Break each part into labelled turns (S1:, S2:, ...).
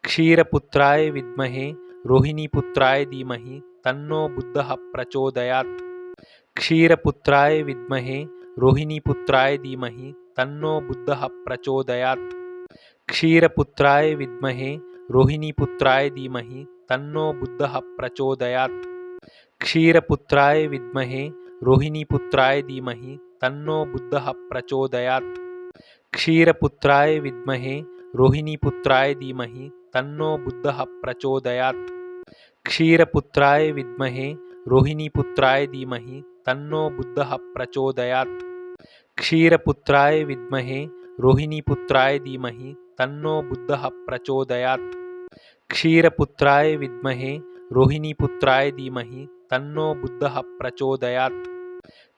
S1: क्षीरपुत्राय विद्महे रोहिणीपुत्राय धीमहि तन्नो बुद्धः प्रचोदयात्। क्षीरपुत्राय विद्महे रोहिणीपुत्राय धीमहि तन्नो बुद्धः प्रचोदयात्। क्षीरपुत्राय विद्महे रोहिणीपुत्राय धीमहि तन्नो बुद्धः प्रचोदयात्। क्षीरपुत्राय विद्महे रोहिणीपुत्राय धीमहि तन्नो बुद्धः प्रचोदयात्। क्षीरपुत्राय विद्महे रोहिणीपुत्राय धीमहि तन्नो बुद्धः प्रचोदयात्। क्षीरपुत्राय विद्महे रोहिणीपुत्राय धीमहि तन्नो बुद्धः प्रचोदयात्। क्षीरपुत्राय विद्महे रोहिणीपुत्राय धीमहि तन्नो बुद्धः प्रचोदयात्। क्षीरपुत्राय विद्महे रोहिणीपुत्राय धीमहि तन्नो बुद्धः प्रचोदयात्।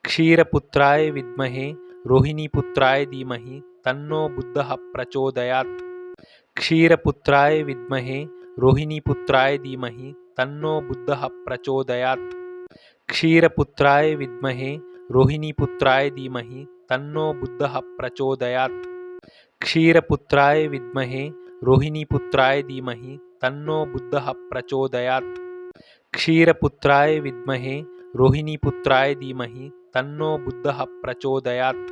S1: क्षीरपुत्राय विद्महे रोहिणीपुत्राय धीमहि तन्नो बुद्धः प्रचोदयात्। क्षीरपुत्राय विद्महे रोहिणीपुत्राय धीमहि तन्नो बुद्धः प्रचोदयात्। क्षीरपुत्राय विद्महे रोहिणीपुत्राय धीमहि तन्नो बुद्धः प्रचोदयात्। क्षीरपुत्राय विद्महे रोहिणीपुत्राय धीमहि तन्नो बुद्धः प्रचोदयात्। क्षीरपुत्राय विद्महे रोहिणीपुत्राय धीमहि तन्नो बुद्धः प्रचोदयात्।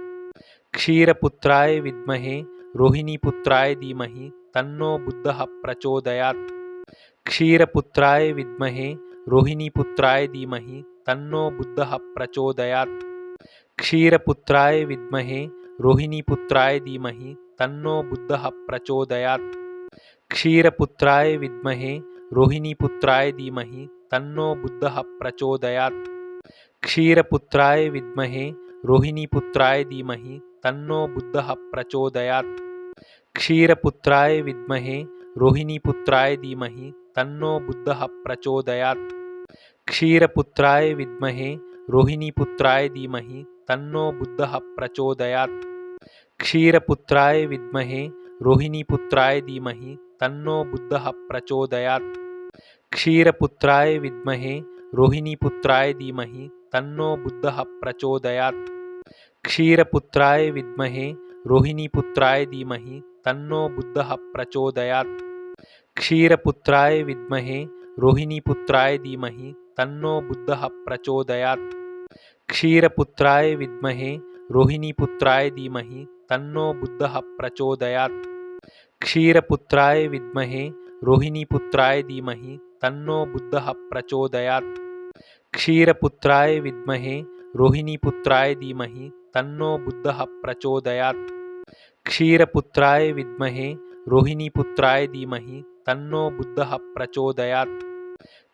S1: क्षीरपुत्राय विद्महे रोहिणीपुत्राय धीमहि तन्नो बुद्धः प्रचोदयात्। क्षीरपुत्राय विद्महे रोहिणीपुत्राय धीमहि तन्नो बुद्धः प्रचोदयात्। क्षीरपुत्राय विद्महे रोहिणीपुत्राय धीमहि तन्नो बुद्धः प्रचोदयात्। क्षीरपुत्राय विद्महे रोहिणीपुत्राय धीमहि तन्नो बुद्धः प्रचोदयात्। क्षीरपुत्राय विद्महे रोहिणीपुत्राय धीमहि तन्नो बुद्धः प्रचोदयात्। क्षीरपुत्राय विद्महे रोहिणीपुत्राय धीमहि तन्नो बुद्धः प्रचोदयात्। क्षीरपुत्राय विद्महे रोहिणीपुत्राय धीमहि तन्नो बुद्धः प्रचोदयात्। क्षीरपुत्राय विद्महे रोहिणीपुत्राय धीमहि तन्नो बुद्धः प्रचोदयात्। क्षीरपुत्राय विद्महे रोहिणीपुत्राय धीमहि तन्नो बुद्धः प्रचोदयात्। क्षीरपुत्राय विद्महे रोहिणीपुत्राय धीमहि तन्नो बुद्धः प्रचोदयात्। क्षीरपुत्राय विद्महे रोहिणीपुत्राय धीमहि तन्नो बुद्धः प्रचोदयात्। क्षीरपुत्राय विद्महे रोहिणीपुत्राय धीमहि तन्नो बुद्धः प्रचोदयात्। क्षीरपुत्राय विद्महे रोहिणीपुत्राय धीमहि तन्नो बुद्धः प्रचोदयात्। क्षीरपुत्राय विद्महे रोहिणीपुत्राय धीमहि तन्नो बुद्धः प्रचोदयात्। क्षीरपुत्राय विद्महे रोहिणीपुत्राय धीमहि तन्नो बुद्धः प्रचोदयात्।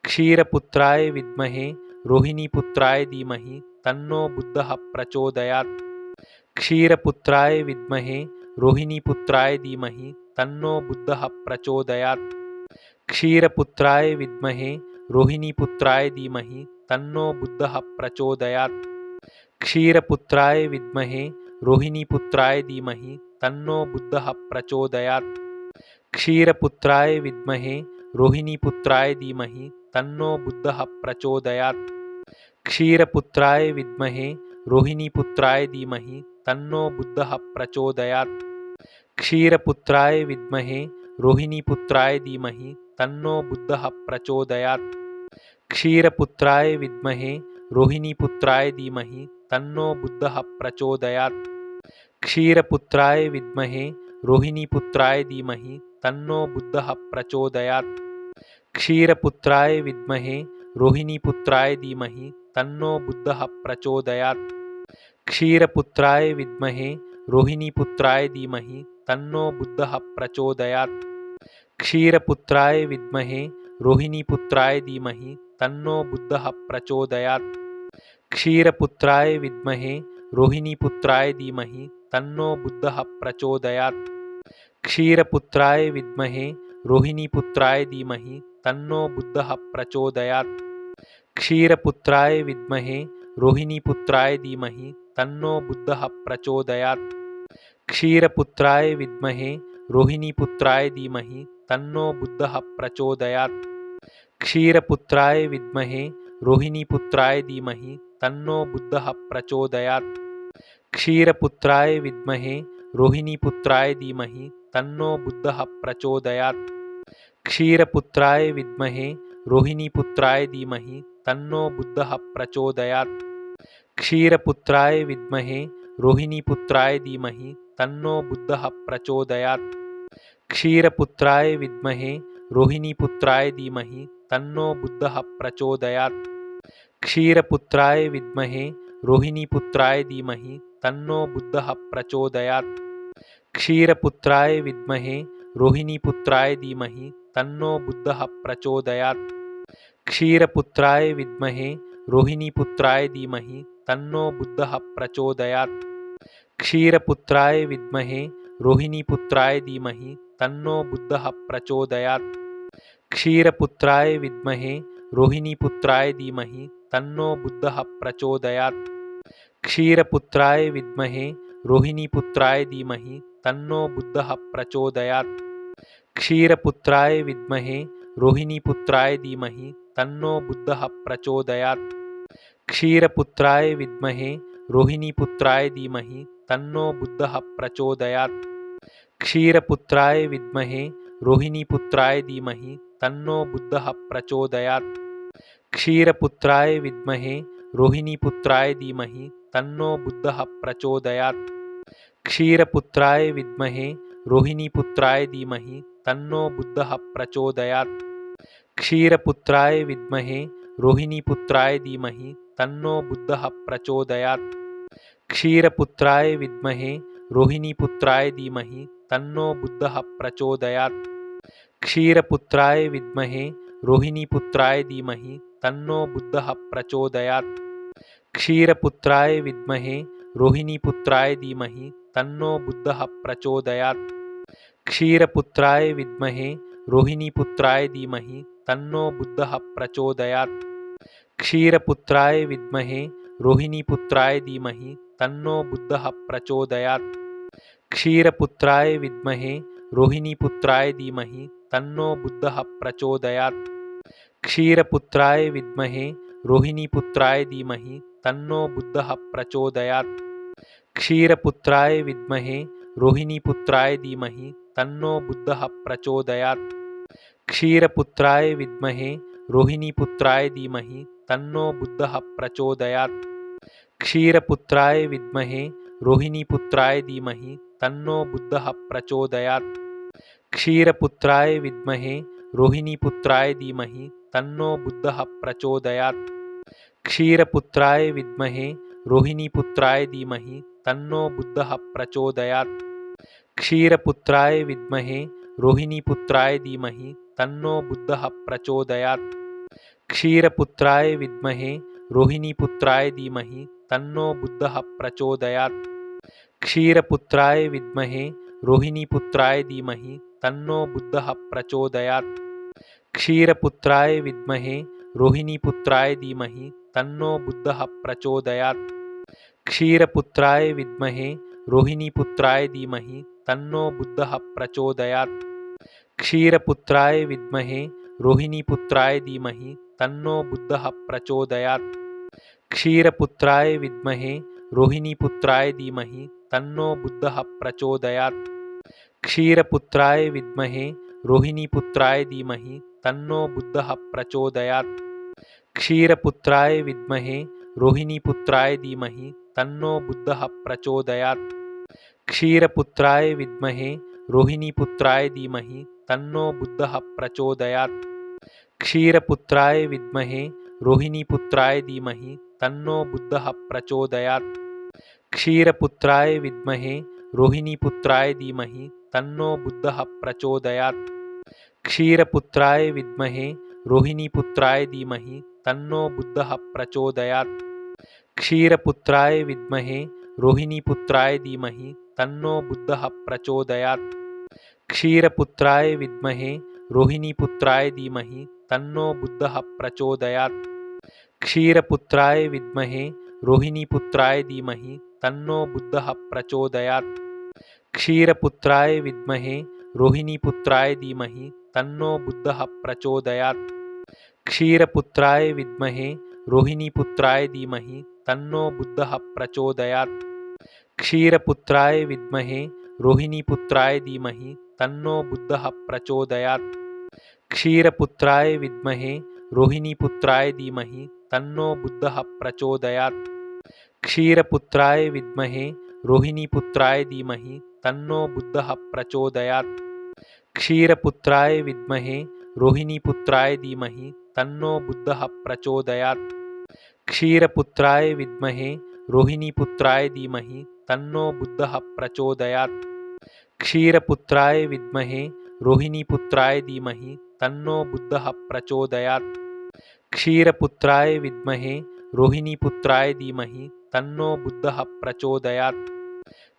S1: क्षीरपुत्राय विद्महे रोहिणीपुत्राय धीमहि तन्नो बुद्धः प्रचोदयात्। क्षीरपुत्राय विद्महे रोहिणीपुत्राय धीमहि तन्नो बुद्धः प्रचोदयात्। क्षीरपुत्राय विद्महे रोहिणीपुत्राय धीमहि तन्नो बुद्धः प्रचोदयात्। क्षीरपुत्राय विद्महे रोहिणीपुत्राय धीमहि तन्नो बुद्धः प्रचोदयात्। क्षीरपुत्राय विद्महे रोहिणीपुत्राय धीमहि तन्नो बुद्धः प्रचोदयात्। क्षीरपुत्राय विद्महे रोहिणीपुत्राय धीमहि तन्नो बुद्धः प्रचोदयात्। क्षीरपुत्राय विद्महे रोहिणीपुत्राय धीमहि तन्नो बुद्धः प्रचोदयात्। क्षीरपुत्राय विद्महे रोहिणीपुत्राय धीमहि तन्नो बुद्धः प्रचोदयात्। क्षीरपुत्राय विद्महे रोहिणीपुत्राय धीमहि तन्नो बुद्धः प्रचोदयात्। क्षीरपुत्राय विद्महे रोहिणीपुत्राय धीमहि तन्नो बुद्धः प्रचोदयात्। क्षीरपुत्राय विद्महे रोहिणीपुत्राय धीमहि तन्नो बुद्धः प्रचोदयात्। क्षीरपुत्राय विद्महे रोहिणीपुत्राय धीमहि तन्नो बुद्धः प्रचोदयात्। क्षीरपुत्राय विद्महे रोहिणीपुत्राय धीमहि तन्नो बुद्धः प्रचोदयात्। क्षीरपुत्राय विद्महे रोहिणीपुत्राय धीमहि तन्नो बुद्धः प्रचोदयात्। क्षीरपुत्राय विद्महे रोहिणीपुत्राय धीमहि तन्नो बुद्धः प्रचोदयात्। क्षीरपुत्राय विद्महे रोहिणीपुत्राय धीमहि तन्नो बुद्धः प्रचोदयात्। क्षीरपुत्राय विद्महे रोहिणीपुत्राय धीमहि तन्नो बुद्धः प्रचोदयात्। क्षीरपुत्राय विद्महे रोहिणीपुत्राय धीमहि तन्नो बुद्धः प्रचोदयात्। क्षीरपुत्राय विद्महे रोहिणीपुत्राय धीमहि तन्नो बुद्धः प्रचोदयात्। क्षीरपुत्राय विद्महे रोहिणीपुत्राय धीमहि तन्नो बुद्धः प्रचोदयात्। क्षीरपुत्राय विद्महे रोहिणीपुत्राय धीमहि तन्नो बुद्धः प्रचोदयात्। क्षीरपुत्राय विद्महे रोहिणीपुत्राय धीमहि तन्नो बुद्धः प्रचोदयात्। क्षीरपुत्राय विद्महे रोहिणीपुत्राय धीमहि तन्नो बुद्धः प्रचोदयात्। क्षीरपुत्राय विद्महे रोहिणीपुत्राय धीमहि तन्नो बुद्धः प्रचोदयात्। क्षीरपुत्राय विद्महे रोहिणीपुत्राय धीमहि तन्नो बुद्धः प्रचोदयात्। क्षीरपुत्राय विद्महे रोहिणीपुत्राय धीमहि तन्नो बुद्धः प्रचोदयात्। क्षीरपुत्राय विद्महे रोहिणीपुत्राय धीमहि तन्नो बुद्धः प्रचोदयात्। क्षीरपुत्राय विद्महे रोहिणीपुत्राय धीमहि तन्नो बुद्धः प्रचोदयात्। क्षीरपुत्राय विद्महे रोहिणीपुत्राय धीमहि तन्नो बुद्धः प्रचोदयात्। क्षीरपुत्राय विद्महे रोहिणीपुत्राय धीमहि तन्नो बुद्धः प्रचोदयात्। क्षीरपुत्राय विद्महे रोहिणीपुत्राय धीमहि तन्नो बुद्धः प्रचोदयात्। क्षीरपुत्राय विद्महे रोहिणीपुत्राय धीमहि तन्नो बुद्धः प्रचोदयात्। क्षीरपुत्राय विद्महे रोहिणीपुत्राय धीमहि तन्नो बुद्धः प्रचोदयात्। क्षीरपुत्राय विद्महे रोहिणीपुत्राय धीमहि तन्नो बुद्धः प्रचोदयात्। क्षीरपुत्राय विद्महे रोहिणीपुत्राय धीमहि तन्नो बुद्धः प्रचोदयात्। क्षीरपुत्राय विद्महे रोहिणीपुत्राय धीमहि तन्नो बुद्धः प्रचोदयात्। क्षीरपुत्राय विद्महे रोहिणीपुत्राय धीमहि तन्नो बुद्धः प्रचोदयात्। क्षीरपुत्राय विद्महे रोहिणीपुत्राय धीमहि तन्नो बुद्धः प्रचोदयात्। क्षीरपुत्राय विद्महे रोहिणीपुत्राय धीमहि तन्नो बुद्धः प्रचोदयात्। क्षीरपुत्राय विद्महे रोहिणीपुत्राय धीमहि तन्नो बुद्धः प्रचोदयात्। क्षीरपुत्राय विद्महे रोहिणीपुत्राय धीमहि तन्नो बुद्धः प्रचोदयात्। क्षीरपुत्राय विद्महे रोहिणीपुत्राय धीमहि तन्नो बुद्धः प्रचोदयात्। क्षीरपुत्राय विद्महे रोहिणीपुत्राय धीमहि तन्नो बुद्धः प्रचोदयात्। क्षीरपुत्राय विद्महे रोहिणीपुत्राय धीमहि तन्नो बुद्धः प्रचोदयात्। क्षीरपुत्राय विद्महे रोहिणीपुत्राय धीमहि तन्नो बुद्धः प्रचोदयात्। क्षीरपुत्राय विद्महे रोहिणीपुत्राय धीमहि तन्नो बुद्धः प्रचोदयात्। क्षीरपुत्राय विद्महे रोहिणीपुत्राय धीमहि तन्नो बुद्धः प्रचोदयात्। क्षीरपुत्राय विद्महे रोहिणीपुत्राय धीमहि तन्नो बुद्धः प्रचोदयात्। क्षीरपुत्राय विद्महे रोहिणीपुत्राय धीमहि तन्नो बुद्धः प्रचोदयात्। क्षीरपुत्राय विद्महे रोहिणीपुत्राय धीमहि तन्नो बुद्धः प्रचोदयात्। क्षीरपुत्राय विद्महे रोहिणीपुत्राय धीमहि तन्नो बुद्धः प्रचोदयात्। क्षीरपुत्राय विद्महे रोहिणीपुत्राय धीमहि तन्नो बुद्धः प्रचोदयात्। क्षीरपुत्राय विद्महे रोहिणीपुत्राय धीमहि तन्नो बुद्धः प्रचोदयात्। क्षीरपुत्राय विद्महे रोहिणीपुत्राय धीमहि तन्नो बुद्धः प्रचोदयात्। क्षीरपुत्राय विद्महे रोहिणीपुत्राय धीमहि तन्नो बुद्धः प्रचोदयात्। क्षीरपुत्राय विद्महे रोहिणीपुत्राय धीमहि तन्नो बुद्धः प्रचोदयात्। क्षीरपुत्राय विद्महे रोहिणीपुत्राय धीमहि तन्नो बुद्धः प्रचोदयात्। क्षीरपुत्राय विद्महे रोहिणीपुत्राय धीमहि तन्नो बुद्धः प्रचोदयात्। क्षीरपुत्राय विद्महे रोहिणीपुत्राय धीमहि तन्नो बुद्धः प्रचोदयात्। क्षीरपुत्राय विद्महे रोहिणीपुत्राय धीमहि तन्नो बुद्धः प्रचोदयात्। क्षीरपुत्राय विद्महे रोहिणीपुत्राय धीमहि तन्नो बुद्धः प्रचोदयात्। क्षीरपुत्राय विद्महे रोहिणीपुत्राय धीमहि तन्नो बुद्धः प्रचोदयात्। क्षीरपुत्राय विद्महे रोहिणीपुत्राय धीमहि तन्नो बुद्धः प्रचोदयात्। क्षीरपुत्राय विद्महे रोहिणीपुत्राय धीमहि तन्नो बुद्धः प्रचोदयात्। क्षीरपुत्राय विद्महे रोहिणीपुत्राय धीमहि तन्नो बुद्धः प्रचोदयात् क्षीरपुत्राय विद्महे रोहिणीपुत्राय धीमहि तन्नो बुद्धः प्रचोदयात् क्षीरपुत्राय विद्महे रोहिणीपुत्राय धीमहि तन्नो बुद्धः प्रचोदयात् क्षीरपुत्राय विद्महे रोहिणीपुत्राय धीमहि तन्नो बुद्धः प्रचोदयात् क्षीरपुत्राय विद्महे रोहिणीपुत्राय धीमहि तन्नो बुद्धः प्रचोदयात् क्षीरपुत्राय विद्महे रोहिणीपुत्राय धीमहि तन्नो बुद्धः प्रचोदयात्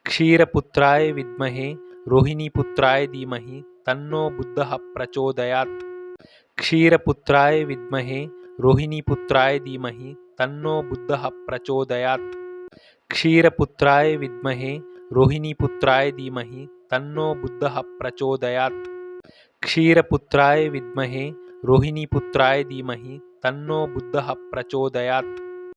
S1: क्षीरपुत्राय विद्महे रोहिणीपुत्राय धीमहि तन्नो बुद्धः प्रचोदयात् क्षीरपुत्राय विद्महे रोहिणीपुत्राय धीमहि तन्नो बुद्धः प्रचोदयात् क्षीरपुत्राय विद्महे रोहिणीपुत्राय धीमहि तन्नो बुद्धः प्रचोदयात् क्षीरपुत्राय विद्महे रोहिणीपुत्राय धीमहि तन्नो बुद्धः प्रचोदयात्